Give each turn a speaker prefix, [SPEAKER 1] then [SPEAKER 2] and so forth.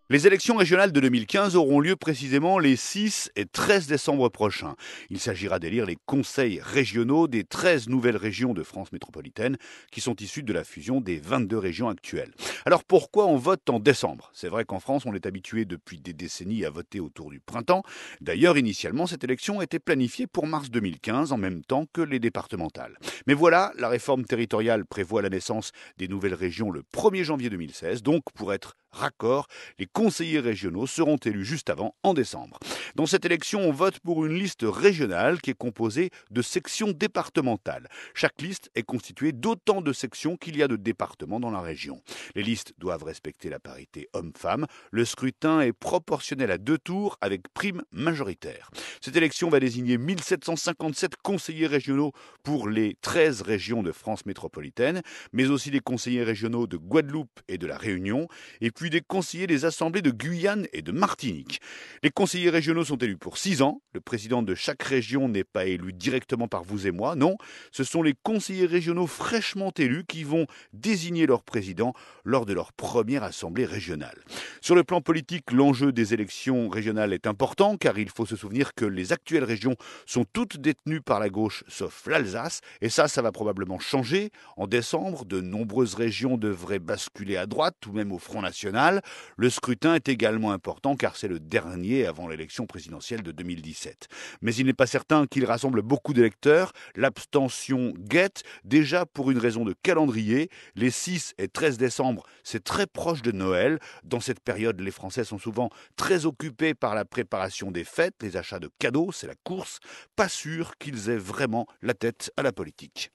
[SPEAKER 1] Les élections régionales de 2015 auront lieu précisément les 6 et 13 décembre prochains. Il s'agira d'élire les conseils régionaux des 13 nouvelles régions de France métropolitaine qui sont issues de la fusion des 22 régions actuelles. Alors pourquoi on vote en décembre? C'est vrai qu'en France, on est habitué depuis des décennies à voter autour du printemps. D'ailleurs, initialement, cette élection était planifiée pour mars 2015 en même temps que les départementales. Mais voilà, la réforme territoriale prévoit la naissance des nouvelles régions le 1er janvier 2016, donc pour être raccord, les conseillers régionaux seront élus juste avant, en décembre. Dans cette élection, on vote pour une liste régionale qui est composée de sections départementales. Chaque liste est constituée d'autant de sections qu'il y a de départements dans la région. Les listes doivent respecter la parité homme-femme. Le scrutin est proportionnel à 2 tours avec prime majoritaire. Cette élection va désigner 1757 conseillers régionaux pour les 13 régions de France métropolitaine, mais aussi des conseillers régionaux de Guadeloupe et de la Réunion, et puis des conseillers des assemblées de Guyane et de Martinique. Les conseillers régionaux sont élus pour 6 ans. Le président de chaque région n'est pas élu directement par vous et moi, non. Ce sont les conseillers régionaux fraîchement élus qui vont désigner leur président lors de leur première assemblée régionale. Sur le plan politique, l'enjeu des élections régionales est important car il faut se souvenir que les actuelles régions sont toutes détenues par la gauche sauf l'Alsace et ça va probablement changer. En décembre, de nombreuses régions devraient basculer à droite ou même au Front National. Le scrutin est également important car c'est le dernier avant l'élection présidentielle de 2017. Mais il n'est pas certain qu'il rassemble beaucoup d'électeurs. L'abstention guette, déjà pour une raison de calendrier. Les 6 et 13 décembre, c'est très proche de Noël. Dans cette période, les Français sont souvent très occupés par la préparation des fêtes, les achats de cadeaux, c'est la course. Pas sûr qu'ils aient vraiment la tête à la politique.